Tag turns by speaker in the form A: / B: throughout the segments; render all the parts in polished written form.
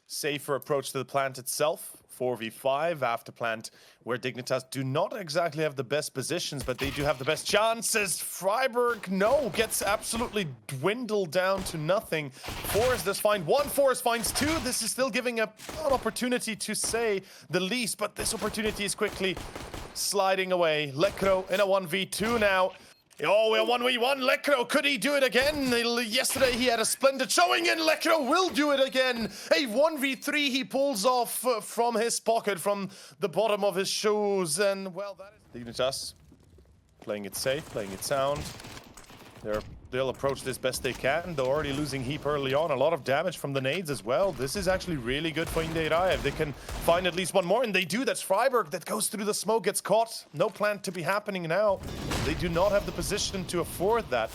A: safer approach to the plant itself. 4v5 after plant, where Dignitas do not exactly have the best positions, but they do have the best chances. Freiburg, no, gets absolutely dwindled down to nothing. Forest does find one, Forest finds two. This is still giving an opportunity to say the least, but this opportunity is quickly sliding away. Lekro in a 1v2 now. Oh, a 1v1, Lekro, could he do it again? Yesterday he had a splendid showing and Lekro will do it again. A 1v3 he pulls off from his pocket, from the bottom of his shoes. And, well, that is Dignitas playing it safe, playing it sound. They'll approach this best they can. They're already losing heap early on. A lot of damage from the nades as well. This is actually really good for INDE IRAE. If they can find at least one more, and they do. That's Freiburg that goes through the smoke, gets caught. No plant to be happening now. They do not have the position to afford that.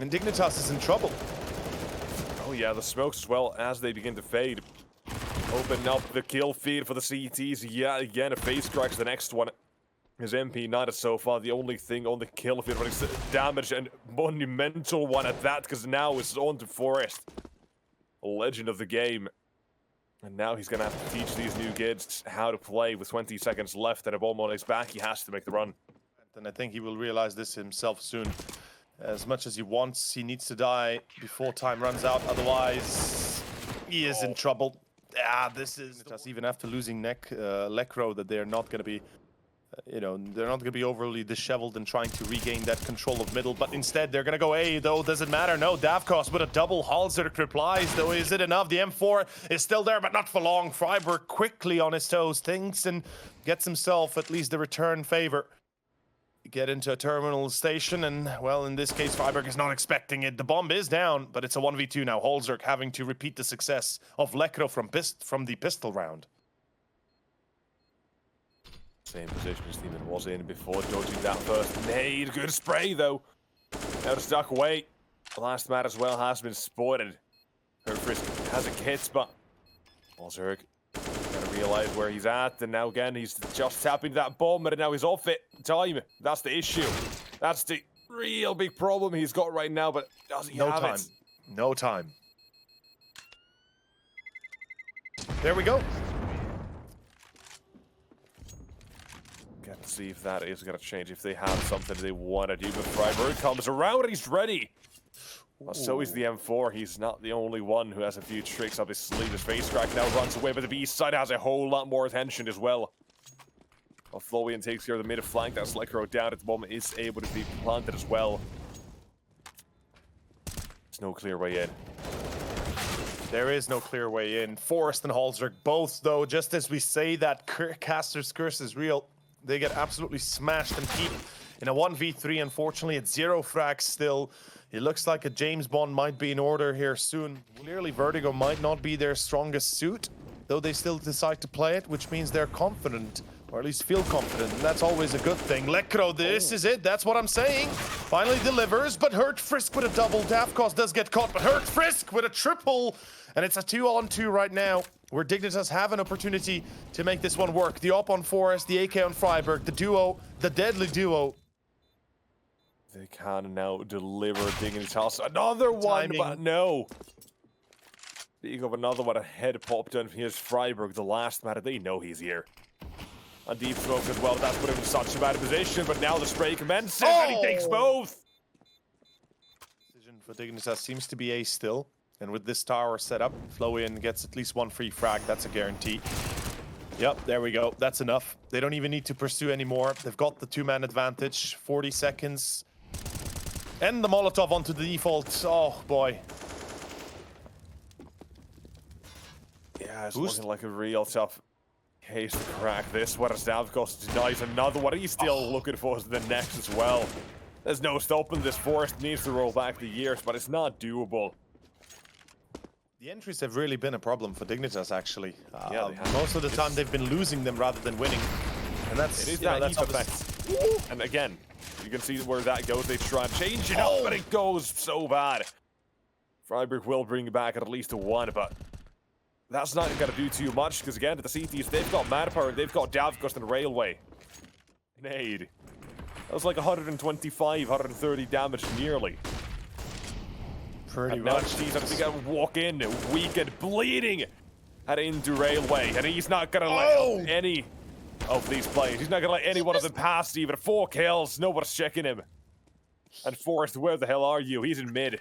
A: And Dignitas is in trouble.
B: Oh yeah, the smokes as well as they begin to fade. Open up the kill feed for the CTs. Yeah, again, a face cracks the next one. His MP not so far the only thing on the kill feed, but it's damage and monumental one at that, because now it's on to Forest. A legend of the game. And now he's going to have to teach these new kids how to play with 20 seconds left and a bomb on his back. He has to make the run.
A: And I think he will realize this himself soon. As much as he wants, he needs to die before time runs out. Otherwise, he is in trouble. Yeah, this is just even after losing Lekro, that they're not going to be... they're not going to be overly disheveled and trying to regain that control of middle, but instead they're going to go A, though. Does it matter? No, Davkos with a double. Halzerk replies, though. Is it enough? The M4 is still there, but not for long. Freiburg quickly on his toes, thinks and gets himself at least the return favor. Get into a terminal station, and, well, in this case, Freiburg is not expecting it. The bomb is down, but it's a 1v2 now. Halzerk having to repeat the success of Lekro from the pistol round.
B: Same position his teammate was in before dodging that first nade. Good spray, though. Now to stuck away. The last man as well has been spotted. Herfrisk has a kit, but Halzerk gotta realize where he's at. And now again, he's just tapping that bomb, and now he's off it. Time. That's the issue. That's the real big problem he's got right now, but does he have it?
A: No time. There we go.
B: Get to see if that is going to change, if they have something they want to do. But Freiburg comes around and he's ready. Well, so is the M4. He's not the only one who has a few tricks up his sleeve. His face crack now runs away, but the B side has a whole lot more attention as well. While Florian takes care of the mid flank, that's Lekro down at the moment, is able to be planted as well. There's no clear way in.
A: There is no clear way in. Forest and Halzerk both, though, just as we say that Caster's curse is real, they get absolutely smashed and keep in a 1v3. Unfortunately, it's 0 frags still. It looks like a James Bond might be in order here soon. Clearly, Vertigo might not be their strongest suit, though they still decide to play it, which means they're confident, or at least feel confident, and that's always a good thing. Lekro, this is it. That's what I'm saying. Finally delivers, but Herfrisk with a double. Davkos does get caught, but Herfrisk with a triple, and it's a 2-on-2 right now, where Dignitas have an opportunity to make this one work. The op on Forest, the AK on Freiburg, the duo, the deadly duo.
B: They can now deliver Dignitas. Another one, but no. Speaking of another one, a head popped in. Here's Freiburg, the last man. They know he's here. A deep smoke as well. That's put him in such a bad position, but now the spray commences, and he takes both.
A: Decision for Dignitas seems to be A still. And with this tower set up, Florian gets at least one free frag. That's a guarantee. Yep, there we go. That's enough. They don't even need to pursue anymore. They've got the 2-man advantage. 40 seconds. And the Molotov onto the default. Oh, boy.
B: Yeah, it's looking like a real tough case to crack this. What is Davkos denies another one. He's still looking for the next as well. There's no stopping this. Forest needs to roll back the years, but it's not doable.
A: The entries have really been a problem for Dignitas, actually.
B: Yeah, they have.
A: Most of the time they've been losing them rather than winning. And that's,
B: it is that
A: that's
B: effect. And again, you can see where that goes. They try and change it up, but it goes so bad. Freiburg will bring back at least a 1, but that's not going to do too much, because again, the CTs, they've got manpower, they've got Davkos and Railway. Nade. That was like 125, 130 damage nearly.
A: Pretty
B: And now
A: much.
B: he's going to walk in, weakened, bleeding at INDE IRAE, and he's not going to let any of these players. He's not going to let any one of them pass even. 4 kills, nobody's checking him. And Forrest, where the hell are you? He's in mid.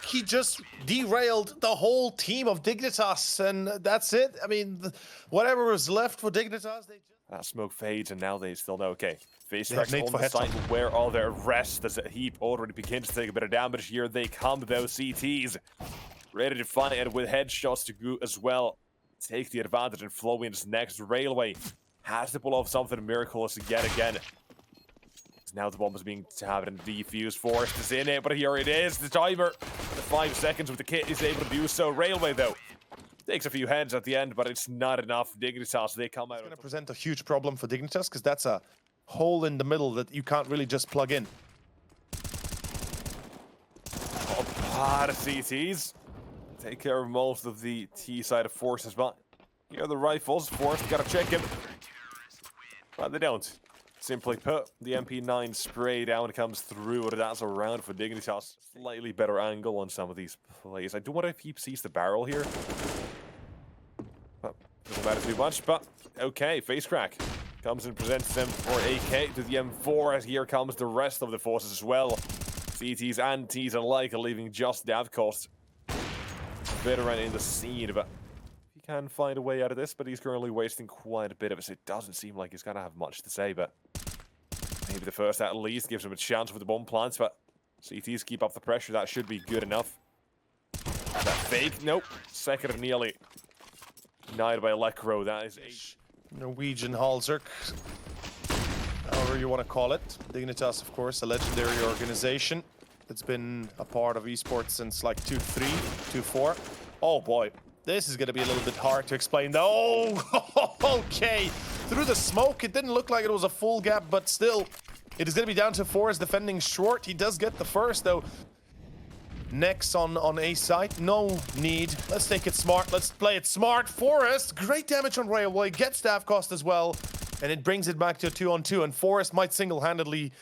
A: He just derailed the whole team of Dignitas, and that's it. I mean, whatever was left for Dignitas, they just...
B: That smoke fades, and now they still know. Okay, face
A: They have
B: tracks
A: nade
B: on
A: for
B: the site.
A: headshot.
B: Where are their rests? As a heap already begins to take a bit of damage. Here they come, those CTs. Ready to fight it with headshots to go as well. Take the advantage and flow into next. Railway has to pull off something miraculous yet again. Now the bomb is being tabbed and defused. Forrest is in it, but here it is. The timer. The 5 seconds with the kit is able to do so. Railway, though, takes a few heads at the end, but it's not enough. Dignitas, they come out.
A: It's going to present a huge problem for Dignitas, because that's a hole in the middle that you can't really just plug in.
B: A lot of CTs. Take care of most of the T side of Forces, but here are the rifles. Forrest, gotta check him. But they don't. Simply put, the MP9 spray down comes through, and that's a round for Dignitas. Slightly better angle on some of these plays. I don't wonder if he sees the barrel here. Well, doesn't matter too much, but okay, face crack. Comes and presents them for AK to the M4, as here comes the rest of the forces as well. CTs and Ts alike are leaving just that cost. Veteran in the scene, but he can find a way out of this, but he's currently wasting quite a bit of it, so it doesn't seem like he's going to have much to say, but maybe the first at least gives him a chance with the bomb plants, but CTs keep up the pressure. That should be good enough. That fake? Nope. Second nearly denied by Lekro. That is a
A: Norwegian Halzerk, however you want to call it. Dignitas, of course, a legendary organization that's been a part of esports since like 2.3, 2.4. Oh boy, this is going to be a little bit hard to explain though. Oh, okay. Through the smoke, it didn't look like it was a full gap, but still, it is going to be down to Forrest defending short. He does get the first though. Next on A site, no need. Let's take it smart. Let's play it smart. Forrest, great damage on Railway, gets staff cost as well, and it brings it back to a 2-on-2, and Forrest might single-handedly.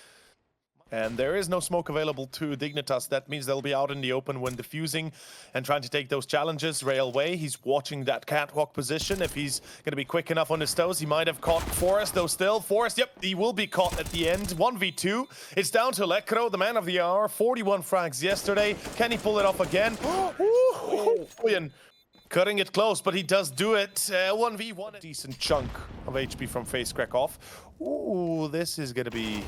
A: And there is no smoke available to Dignitas. That means they'll be out in the open when defusing and trying to take those challenges. Railway, he's watching that catwalk position. If he's going to be quick enough on his toes, he might have caught Forrest, though still. Forrest, yep, he will be caught at the end. 1v2. It's down to Lekro, the man of the hour. 41 frags yesterday. Can he pull it off again? Ian cutting it close, but he does do it. 1v1. A decent chunk of HP from face crack off. Ooh, this is going to be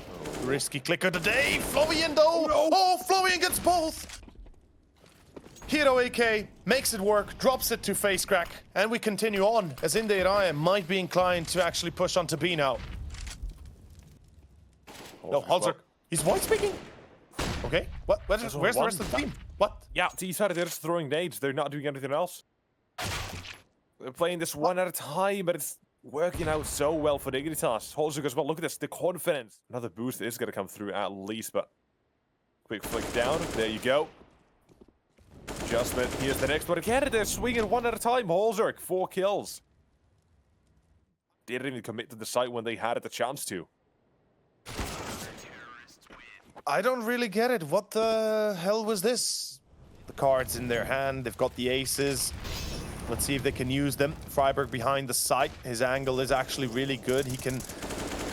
A: risky clicker today. Flowian though. Oh, Flowian gets both. Hero AK makes it work, drops it to face crack, and we continue on as INDE IRAE might be inclined to actually push onto B now. No, Halzerk. He's white speaking. Okay. What? Where's the rest of the team? What?
B: Yeah, T side, they're just throwing nades. They're not doing anything else. They're playing this one at a time, but it's working out so well for Dignitas. Halzerk as well. Look at this, the confidence. Another boost is going to come through at least, but quick flick down. There you go. Adjustment. Here's the next one again. They're swinging one at a time. Halzerk, 4 kills. Didn't even commit to the site when they had the chance to.
A: I don't really get it. What the hell was this? The cards in their hand. They've got the aces. Let's see if they can use them. Freiburg behind the site. His angle is actually really good. He can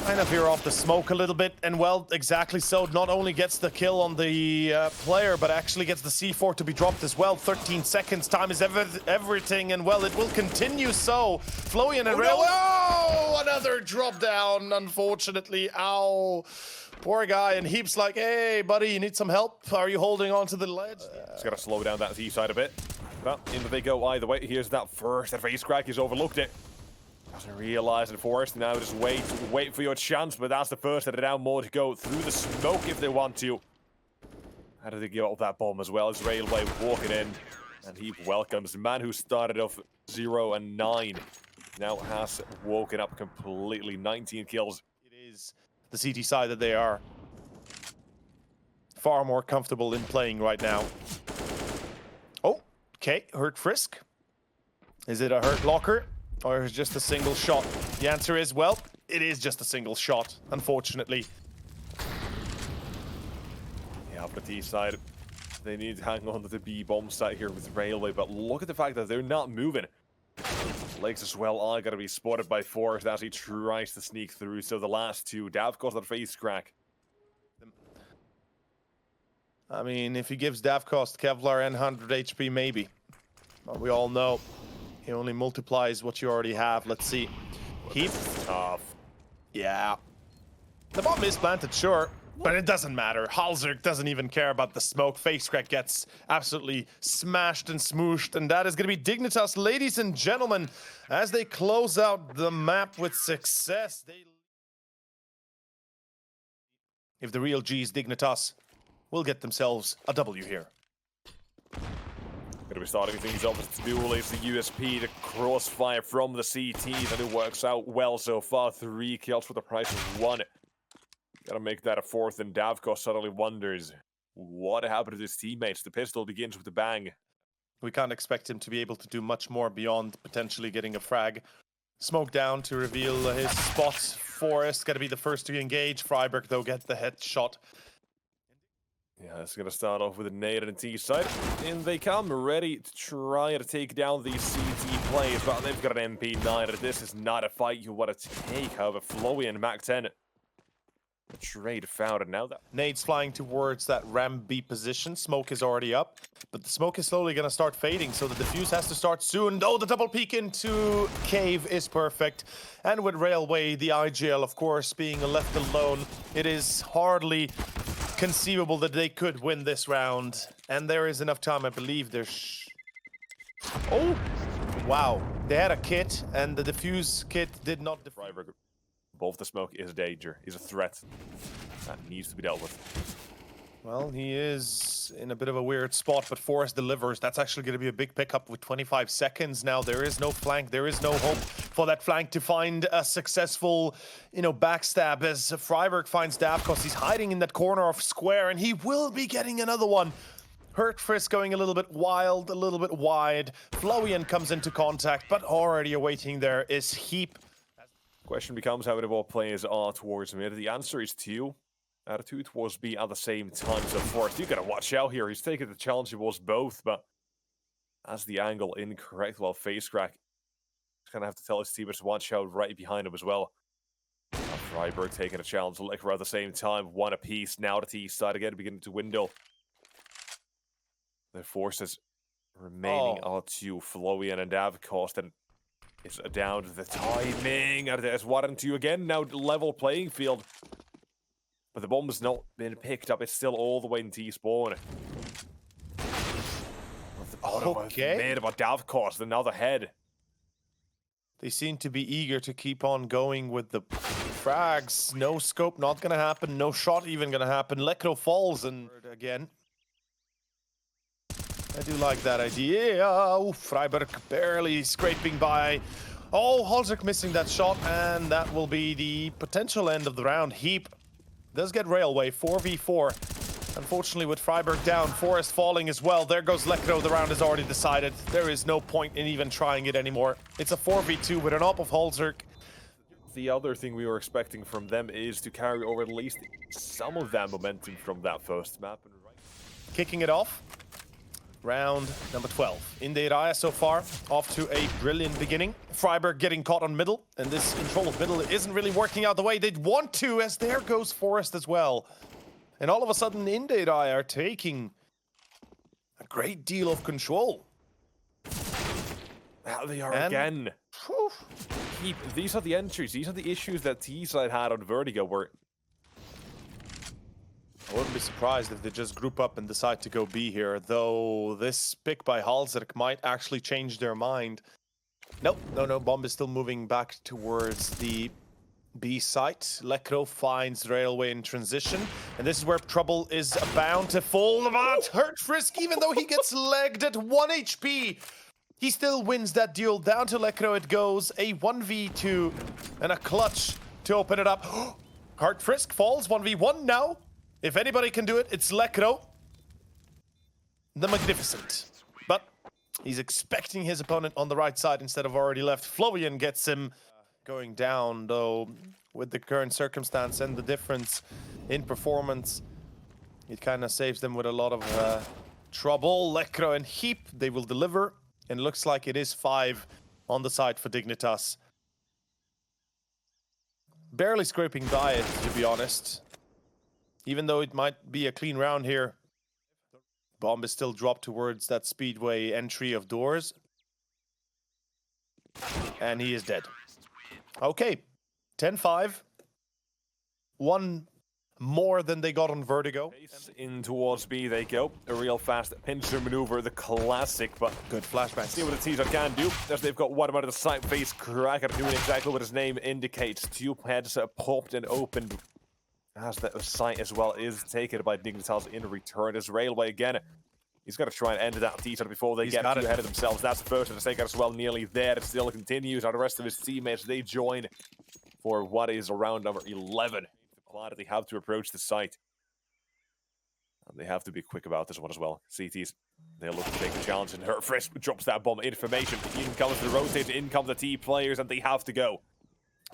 A: kind of veer off the smoke a little bit. And well, exactly so. Not only gets the kill on the player, but actually gets the C4 to be dropped as well. 13 seconds. Time is everything. And well, it will continue so. Flowian and Railway. Oh, another drop down, unfortunately. Ow. Poor guy. And Heap's like, hey, buddy, you need some help? Are you holding on to the ledge?
B: Just got to slow down that T side a bit. Well, in they go either way. Here's that first. That face crack, he's overlooked it. Doesn't realize it first. Now just wait for your chance. But that's the first of the down more to go through the smoke if they want to. How do they give up that bomb as well as Railway walking in? And he welcomes the man who started off 0 and 9. Now has woken up completely. 19 kills.
A: It is the CT side that they are far more comfortable in playing right now. Oh. Okay, hurt frisk. Is it a hurt locker or is it just a single shot? The answer is, well, it is just a single shot, unfortunately.
B: Yeah, but the T side They need to hang on to the B bomb site here with Railway, but look at the fact that they're not moving. Legs as well are going to be spotted by Forest as he tries to sneak through. So the last two, Davkos that face crack.
A: I mean, if he gives Davkos Kevlar and 100 HP, maybe. But we all know he only multiplies what you already have. Let's see. Heap.
B: Tough.
A: Yeah. The bomb is planted, sure. But it doesn't matter. Halzerk doesn't even care about the smoke. Face crack gets absolutely smashed and smooshed. And that is going to be Dignitas, ladies and gentlemen, as they close out the map with success. If the real G's Dignitas will get themselves a W here.
B: Going to be starting things off with duel is the USP, the crossfire from the CT, and it works out well so far. 3 kills for the price of 1. Gotta make that a 4th, and Davkos suddenly wonders what happened to his teammates. The pistol begins with a bang.
A: We can't expect him to be able to do much more beyond potentially getting a frag. Smoke down to reveal his spot. Forest gotta be the first to engage. Freiburg, though, get the headshot.
B: Yeah, it's gonna start off with a nade and T side. In they come, ready to try to take down these CT players, but they've got an MP9. This is not a fight you want to take. However, Flowy and Mac 10. A trade found, and now that
A: Nade's flying towards that Ram B position. Smoke is already up, but the smoke is slowly going to start fading, so the defuse has to start soon. Oh, the double peek into Cave is perfect. And with Railway, the IGL, of course, being left alone, it is hardly conceivable that they could win this round. And there is enough time, I believe. Oh! Wow. They had a kit, and the defuse kit did not...
B: Freiburg above the smoke is a danger. He's a threat. That needs to be dealt with.
A: Well, he is in a bit of a weird spot, but Forrest delivers. That's actually going to be a big pickup with 25 seconds now. There is no flank. There is no hope for that flank to find a successful, backstab as Freiburg finds Davkos. He's hiding in that corner of square, and he will be getting another one. Hurt Frisk going a little bit wild, a little bit wide. Flowian comes into contact, but already awaiting there is Heap.
B: Question becomes how many more players are towards mid. The answer is 2. Out of 2 towards B at the same time. So Forrest, you gotta watch out here. He's taking the challenge towards both, but as the angle incorrect, while face crack, he's gonna have to tell his teammates to watch out right behind him as well. Freiburg taking a challenge, Liquor at the same time, 1 apiece. Now the T side again beginning to dwindle. The forces remaining are 2, Flowian and Davkos, and it's down to the timing. And there's 1 and 2 again. Now level playing field. But the bomb has not been picked up. It's still all the way in T-spawn.
A: Okay.
B: Made about Davkos, another head.
A: They seem to be eager to keep on going with the frags. No scope, not gonna happen. No shot even gonna happen. Lekro falls and again. I do like that idea. Oh, Freiburg barely scraping by. Oh, Halzerk missing that shot, and that will be the potential end of the round. Heap does get Railway, 4v4. Unfortunately, with Freiburg down, Forest falling as well. There goes Lekro, the round is already decided. There is no point in even trying it anymore. It's a 4v2 with an op of Halzerk.
B: The other thing we were expecting from them is to carry over at least some of that momentum from that first map.
A: Kicking it off. Round number 12. INDE IRAE so far, off to a brilliant beginning. Freiburg getting caught on middle, and this control of middle isn't really working out the way they'd want to, as there goes Forest as well. And all of a sudden, INDE IRAE are taking a great deal of control.
B: Now they are again. These are the entries, these are the issues that T-side had on Vertigo, where
A: I wouldn't be surprised if they just group up and decide to go B here, though this pick by Halzerk might actually change their mind. Nope, no, Bomb is still moving back towards the B site. Lekro finds Railway in transition, and this is where trouble is bound to fall. But Hurt Frisk, even though he gets legged at 1 HP, he still wins that duel. Down to Lekro it goes, a 1v2 and a clutch to open it up. Hurt Frisk falls, 1v1 now. If anybody can do it, it's Lekro, the Magnificent. But he's expecting his opponent on the right side instead of already left. Flowian gets him going down, though, with the current circumstance and the difference in performance. It kind of saves them with a lot of Trouble, Lekro, and Heap, they will deliver. And looks like it is 5 on the side for Dignitas. Barely scraping diet, to be honest. Even though it might be a clean round here. Bomb is still dropped towards that speedway entry of doors. And he is dead. Okay, 10-5. One more than they got on Vertigo.
B: In towards B they go. A real fast pincher maneuver, the classic, but
A: Good flashbang.
B: see what the T-Shot can do. As they've got one out of the side face cracker doing exactly what his name indicates. Two heads popped and opened. As the site as well is taken by Dignitas in return. As Railway again. He's got to try and end that T-Shot before they get too ahead of themselves. That's the first to take out as well. Nearly there. It still continues. Now the rest of his teammates, they join for what is round number 11. They have to approach the site. And they have to be quick about this one as well. CTs, they're looking to take the challenge, and Hurtfrisk drops that bomb information. In comes the rotate, in come the T players, and they have to go.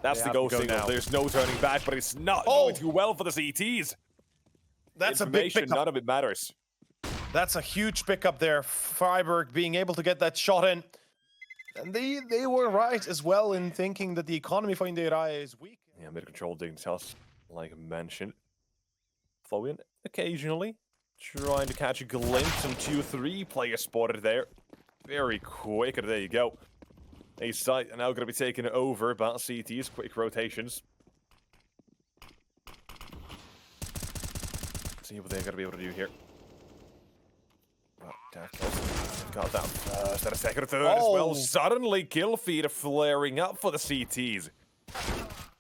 B: That's the go signal. Now. There's no turning back, but it's not going too well for the CTs.
A: That's a big pickup.
B: None of it matters.
A: That's a huge pickup there. Freiburg being able to get that shot in. And they were right as well in thinking that the economy for INDE IRAE is weak.
B: Yeah, mid-control Dignitas, like I mentioned. Flowing occasionally. Trying to catch a glimpse, and 2-3 players spotted there. Very quick, and there you go. A site now going to be taken over by CT's quick rotations. See what they're going to be able to do here. Got that first, and a second or third as well. Suddenly, kill feed flaring up for the CTs.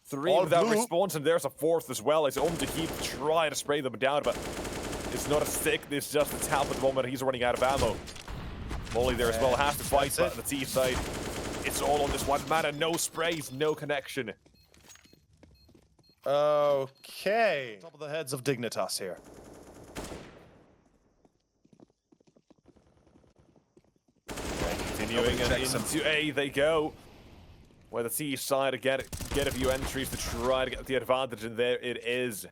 B: 3 without response, and there's a 4th as well. It's on to keep trying to spray them down, but it's not a stick, it's just a tap at the moment. He's running out of ammo. Molly there as well has to fight, but on the T side, it's all on this one man, and no sprays, no connection.
A: Okay. Top of the heads of Dignitas here.
B: Continuing and into A they go. Where the T side get a few entries to try to get the advantage, and there it is.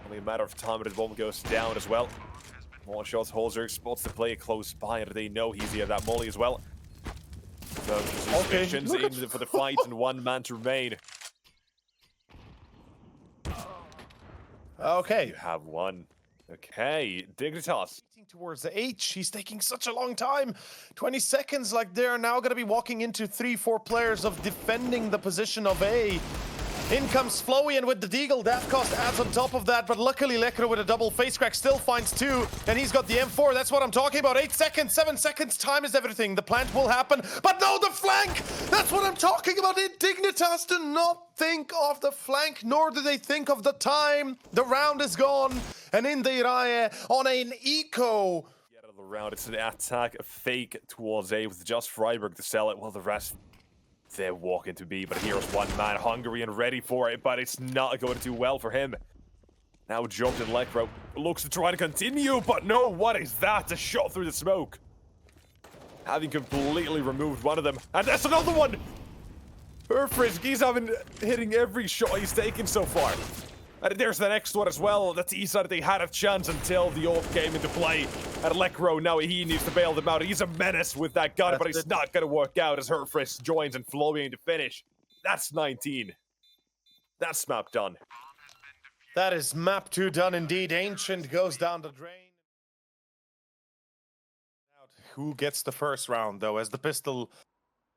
B: Only a matter of time until the bomb goes down as well. More shots, Holzer spots to play close by, and they know he's here, that Molly as well. So suspicions in for the fight, and 1 man to remain.
A: Okay.
B: You have one. Okay, Dignitas.
A: Towards the H, he's taking such a long time. 20 seconds, like they're now going to be walking into 3-4 players of defending the position of A. In comes Flowian with the Deagle. Death cost adds on top of that, but luckily Lekro with a double face crack still finds 2, and he's got the M4. That's what I'm talking about. 8 seconds, 7 seconds. Time is everything. The plant will happen, but no, the flank! That's what I'm talking about. Dignitas do not think of the flank, nor do they think of the time. The round is gone, and INDE IRAE on an eco.
B: Out of the round, it's an attack, a fake towards A with just Freiburg to sell it, while the rest, they're walking to B. But here's 1 man hungry and ready for it, but it's not going to do well for him. Now jumped in Lekro, looks to try to continue, but no, what is that? A shot through the smoke. Having completely removed one of them, and that's another one! Hurtfrisk, he's hitting every shot he's taken so far. And there's the next one as well. The T side, they had a chance until the AWP came into play. And Lekro, now he needs to bail them out. He's a menace with that gun, but it's not going to work out as Hurtfrisk joins and Flowing to finish. That's 19. That's map done.
A: That is map 2 done indeed. Ancient goes down the drain. Who gets the first round, though, as the pistol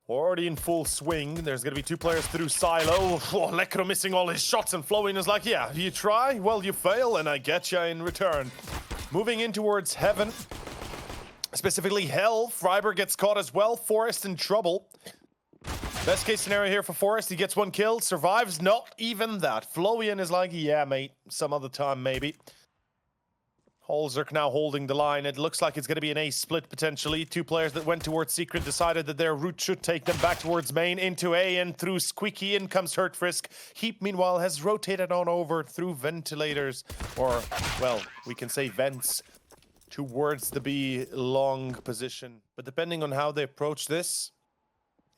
A: already in full swing. There's going to be 2 players through silo. Oh, Lekro missing all his shots, and Flowing is like, yeah, you try, well, you fail, and I get ya in return. Moving in towards Heaven, specifically Hell. Freiburg gets caught as well. Forest in trouble. Best case scenario here for Forest, he gets 1 kill, survives, not even that. Flowian is like, yeah, mate, some other time, maybe. Holzerk now holding the line. It looks like it's going to be an ace split, potentially. 2 players that went towards Secret decided that their route should take them back towards main, into A, and through Squeaky in comes Hurtfrisk. Heap, meanwhile, has rotated on over through ventilators, or, well, we can say vents, towards the B long position. But depending on how they approach this,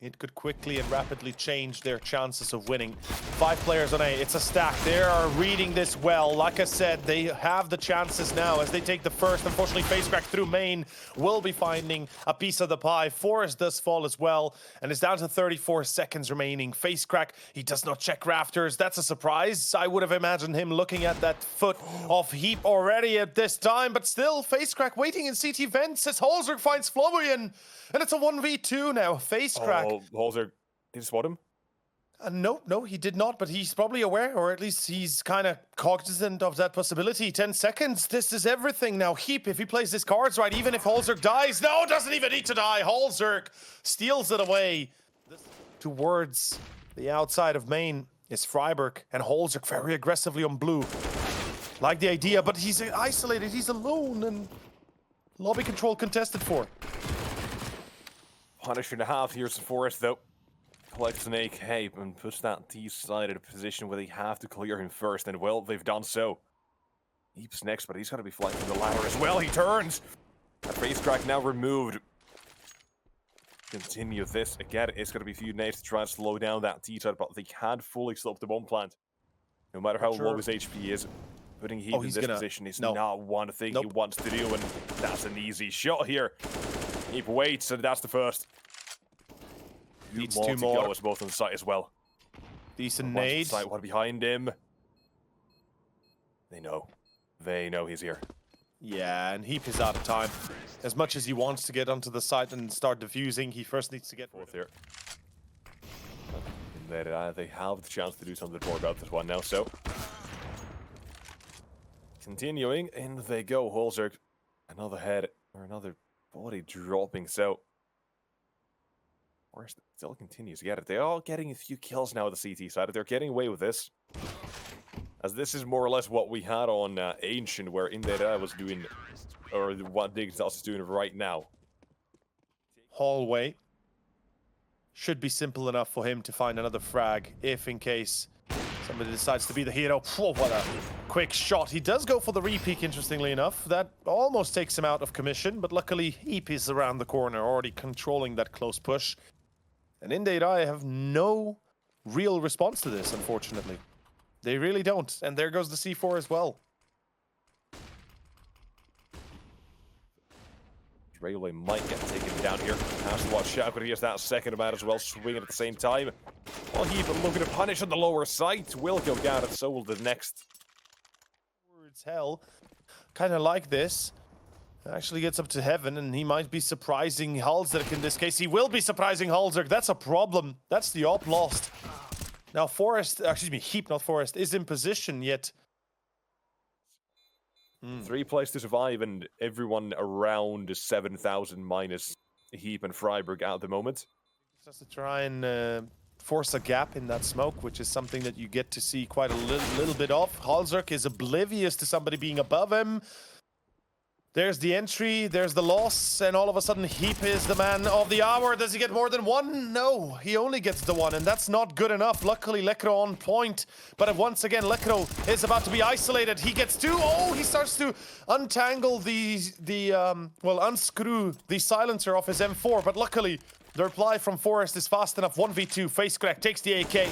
A: it could quickly and rapidly change their chances of winning. 5 players on A, it's a stack. They are reading this well. Like I said, they have the chances now as they take the first. Unfortunately, FazeCrack through main will be finding a piece of the pie. Forest does fall as well, and it's down to 34 seconds remaining. FazeCrack, he does not check rafters. That's a surprise. I would have imagined him looking at that foot of Heap already at this time, but still, FazeCrack waiting in CT vents as holzer finds Florian. And it's a 1v2 now. FazeCrack.
B: Oh, holzer, did he spot him?
A: No, he did not, but he's probably aware, or at least he's kind of cognizant of that possibility. 10 seconds, this is everything now. Heap, if he plays his cards right, even if Holzerk dies, no, doesn't even need to die. Holzerk steals it away. Towards the outside of main is Freiburg, and Holzerk very aggressively on blue. Like the idea, but he's isolated, he's alone, and lobby control contested for.
B: Punish and a half. Here's the Forest, though. Collects an AK and puts that T-side in a position where they have to clear him first, and well, they've done so. Heap's next, but he's got to be flanking the ladder as well. He turns! A FazeCrack now removed. Continue this. Again, it's going to be a few nades to try and slow down that T-side, but they can't fully stop the bomb plant. No matter how low his HP is, putting Heap in this position is not one thing he wants to do, and that's an easy shot here. Heap waits, and that's the first.
A: Needs 2 more.
B: To go, both on site as well.
A: Decent nade.
B: One behind him. They know. They know he's here.
A: Yeah, and Heap is out of time. As much as he wants to get onto the site and start defusing, he first needs to get
B: fourth here. And they have the chance to do something more about this one now, so. Continuing, in they go. Holzerk. Another head, or another body dropping, so. Forest still continues to get it. They're all getting a few kills now at the CT side. They're getting away with this. As this is more or less what we had on Ancient, where INDE IRAE was doing, or what Dignitas is doing right now.
A: Hallway. Should be simple enough for him to find another frag, if in case somebody decides to be the hero. Whoa, what a quick shot. He does go for the re-peek, interestingly enough. That almost takes him out of commission, but luckily Heap is around the corner, already controlling that close push. And INDE IRAE have no real response to this, unfortunately. They really don't. And there goes the C4 as well.
B: Railway might get taken down here. Has to watch out, but he has that second man as well, swinging at the same time. Well, Heap looking to punish on the lower side. Will go down, and so will the next.
A: Towards hell. Kind of like this. Actually gets up to heaven, and he might be surprising Halzerk in this case. He will be surprising Halzerk. That's a problem. That's the op lost. Now Forest, excuse me, Heap, not Forest, is in position, yet...
B: 3 plays to survive, and everyone around 7,000 minus Heap and Freiburg at the moment.
A: Just to try and force a gap in that smoke, which is something that you get to see quite a little bit of. Halzerk is oblivious to somebody being above him. There's the entry, there's the loss, and all of a sudden Heap is the man of the hour. Does he get more than one? No, he only gets the one, and that's not good enough. Luckily, Lekro on point, but once again, Lekro is about to be isolated. He gets 2. Oh, he starts to untangle unscrew the silencer off his M4, but luckily, the reply from Forest is fast enough. 1v2, FazeCrack takes the AK.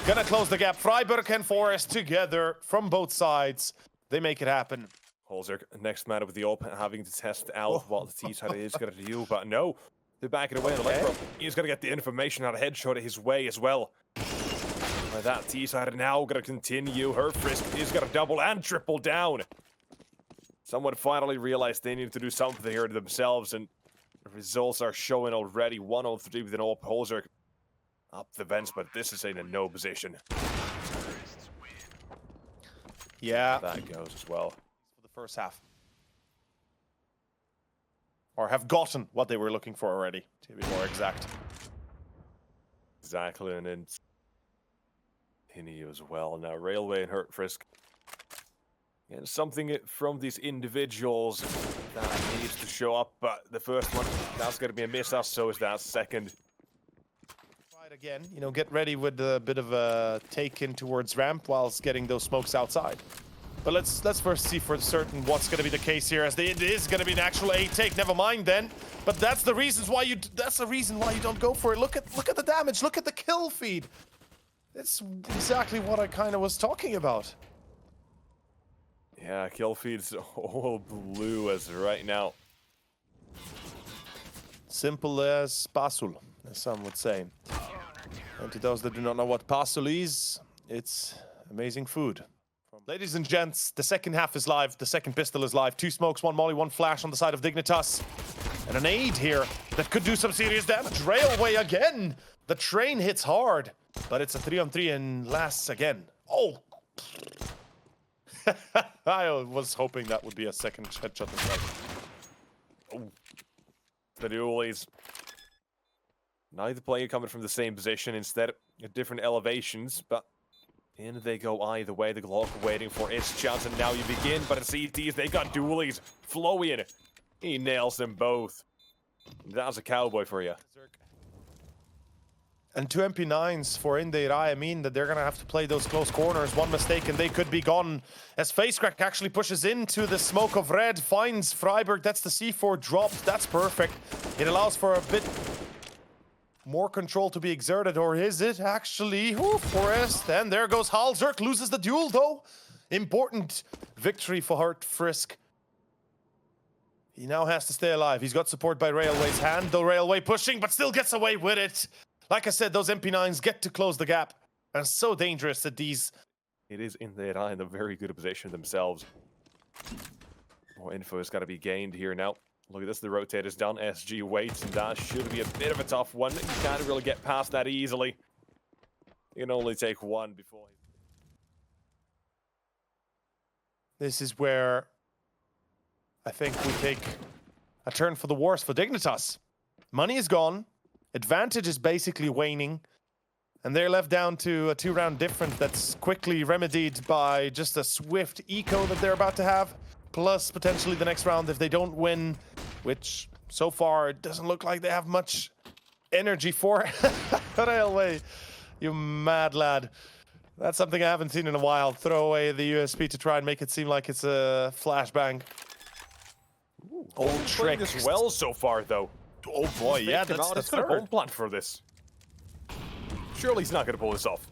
A: Gonna close the gap. Freiburg and Forest together from both sides. They make it happen.
B: Holzerk, next man with the op, having to test out what the T-side is going to do, but no, they're backing away. Okay. He's going to get the information on a headshot his way as well. That T-side now going to continue. Her frisk is going to double and triple down. Someone finally realized they needed to do something here to themselves, and the results are showing already. 1-on-3 with an op. Holzerk up the vents, but this is in a no position.
A: Yeah.
B: That goes as well.
A: First half. Or have gotten what they were looking for already, to be more exact.
B: Exactly, and then Hinny as well. Now, Railway and Hurt Frisk. And something from these individuals that needs to show up, but the first one, that's going to be a miss, so is that second.
A: Right again, get ready with a bit of a take in towards ramp whilst getting those smokes outside. But let's first see for certain what's going to be the case here, as it is going to be an actual A take. Never mind then. But that's the reason why you don't go for it. Look at the damage. Look at the kill feed. It's exactly what I kind of was talking about.
B: Yeah, kill feed's all blue as right now.
A: Simple as pasul, as some would say. And to those that do not know what pasul is, it's amazing food. Ladies and gents, the second half is live. The second pistol is live. 2 smokes, 1 molly, 1 flash on the side of Dignitas. And an aid here that could do some serious damage. Railway again. The train hits hard, but it's a 3-on-3 and lasts again. Oh. I was hoping that would be a second headshot.
B: Oh. The dualies. Neither player coming from the same position, instead at different elevations, but in they go either way. The Glock waiting for its chance, and now you begin. But at CTs, they got dualies. Flowing. He nails them both. That's a cowboy for you.
A: And 2 MP9s for INDE IRAE. I mean that they're going to have to play those close corners. One mistake and they could be gone. As FaceCrack actually pushes into the smoke of red, finds Freiburg. That's the C4 dropped. That's perfect. It allows for a bit more control to be exerted, or is it actually? Ooh, Forest. And there goes Halzerk, loses the duel though. Important victory for Hurt Frisk. He now has to stay alive. He's got support by Railway's hand, though Railway pushing, but still gets away with it. Like I said, those MP9s get to close the gap. And so dangerous that these...
B: It is INDE IRAE in a very good position themselves. More info has got to be gained here now. Look at this, the rotator's done. SG waits, and that should be a bit of a tough one. You can't really get past that easily. You can only take one before...
A: This is where I think we take a turn for the worse for Dignitas. Money is gone. Advantage is basically waning. And they're left down to a 2-round difference that's quickly remedied by just a swift eco that they're about to have. Plus, potentially the next round if they don't win, which so far it doesn't look like they have much energy for. Railway, you mad lad. That's something I haven't seen in a while. Throw away the USP to try and make it seem like it's a flashbang. Old trick.
B: This well so far, though.
A: Oh boy, yeah, that's the
B: It's got a
A: third.
B: bomb plant for this. Surely he's not going to pull this off.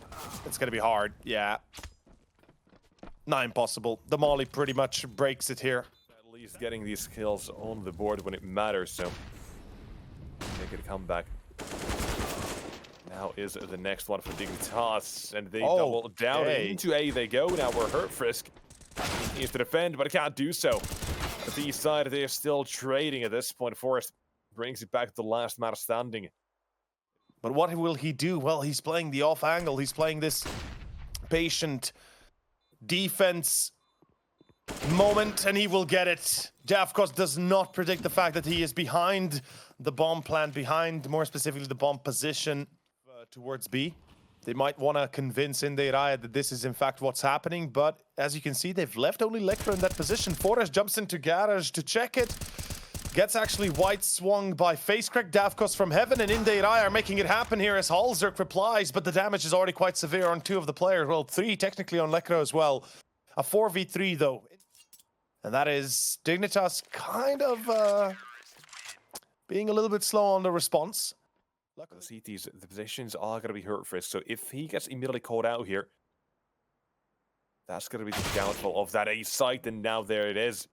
A: It's going to be hard, yeah. Not impossible. The molly pretty much breaks it here.
B: At least getting these kills on the board when it matters, so make it a comeback. Now is the next one for Dignitas, and they double down into A they go. Now we're Hurt Frisk. He needs to defend, but he can't do so. At the east side, they're still trading at this point. Forrest brings it back to the last man standing.
A: But what will he do? Well, he's playing the off angle. He's playing this patient defense moment, and he will get it. Davkos does not predict the fact that he is behind the bomb plant, behind, more specifically, the bomb position towards B. They might want to convince INDE IRAE that this is in fact what's happening, but as you can see, they've left only Lecter in that position. Forrest jumps into garage to check it. Gets actually white swung by FaceCrack. Davkos from heaven, and INDE IRAE are making it happen here as Halzerk replies, but the damage is already quite severe on 2 of the players. Well, 3 technically on Lecter as well. A 4v3 though. And that is Dignitas kind of being a little bit slow on the response.
B: The CTs, the positions are going to be Hurt Frisk, so if he gets immediately caught out here, that's going to be the downfall of that A site, and now there it is.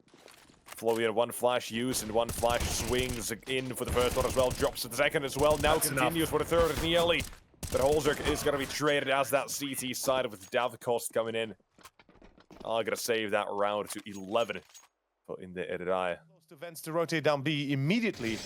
B: Flowy had 1 flash used and 1 flash swings in for the first one as well, drops to the second as well, now
A: That's
B: continues for the third at nearly. But Halzerk is going to be traded as that CT side with Davkos coming in. I'm going to save that round to 11 for INDE IRAE.
A: Those events to rotate down B immediately.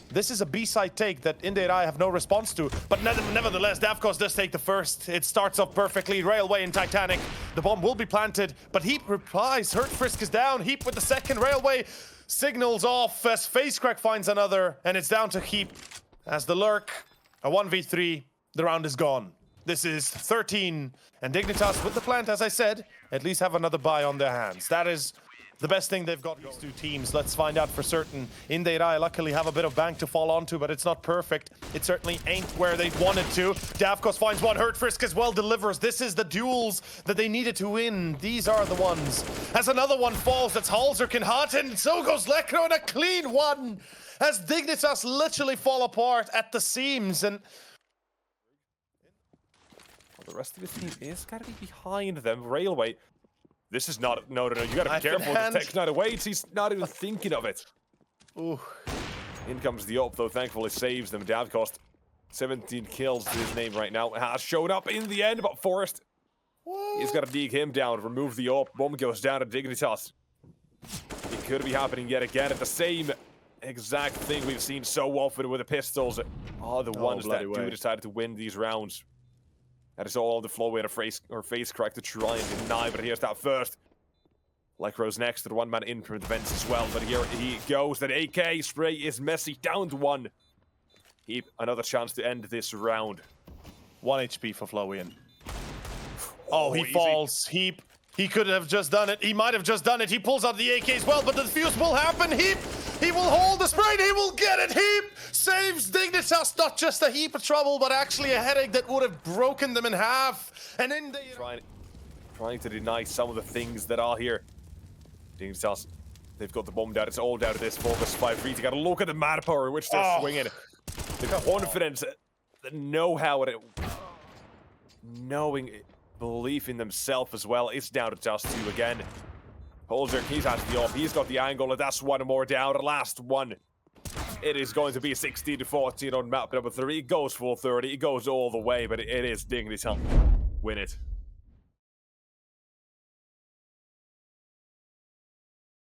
A: This is a B-side take that INDE IRAE have no response to, but nevertheless, Davkos does take the first. It starts off perfectly. Railway and Titanic. The bomb will be planted, but Heap replies. Hurt Frisk is down. Heap with the second. Railway signals off as FaceCrack finds another, and it's down to Heap as the lurk. A 1v3. The round is gone. This is 13, and Dignitas with the plant, as I said, at least have another buy on their hands. That is the best thing they've got. These two teams, let's find out for certain. INDE IRAE luckily have a bit of bank to fall onto, but it's not perfect. It certainly ain't where they wanted to. Davkos finds one hurt. Frisk as well delivers. This is the duels that they needed to win. These are the ones. As another one falls, that's Halzer can hot, and so goes Lekro, and a clean one. As Dignitas literally fall apart at the seams, and
B: the rest of his team is gotta be behind them. Railway. This is not... No, you gotta be careful with the Tech waits. He's not even thinking of it.
A: Ooh.
B: In comes the up, though. Thankfully saves them. Davkos, 17 kills to his name right now. Has shown up in the end, but Forrest, he's got to dig him down. Remove the up. Bomb goes down to Dignitas. It could be happening yet again at the same exact thing we've seen so often with the pistols. Are the ones that do decide to win these rounds. That is all the flow in a face crack to try and deny, but here's that first. Lekro's next to the one man in from the vents as well, but here he goes. That AK spray is messy, down to one. Heap, another chance to end this round.
A: 1 HP for Flowian. Oh, he
B: easy.
A: falls. Heap. He could have just done it. He might have just done it. He pulls out the AK as well, but the defuse will happen. Heap. He will hold the spray. He will get it. Heap saves Dignitas. Not just a heap of trouble, but actually a headache that would have broken them in half. And in the
B: trying to deny some of the things that are here. Dignitas, they've got the bomb down. It's all down to this focus 5-3. You got to look at the manpower in which they're swinging. The confidence, the know-how, knowing belief in themselves as well. It's down to just two again. Holzer, he's has the off. He's got the angle, and that's one more down. The last one. It is going to be 16-14 on map number 3. It goes full 30. It goes all the way, but it is Dignitas. Win it.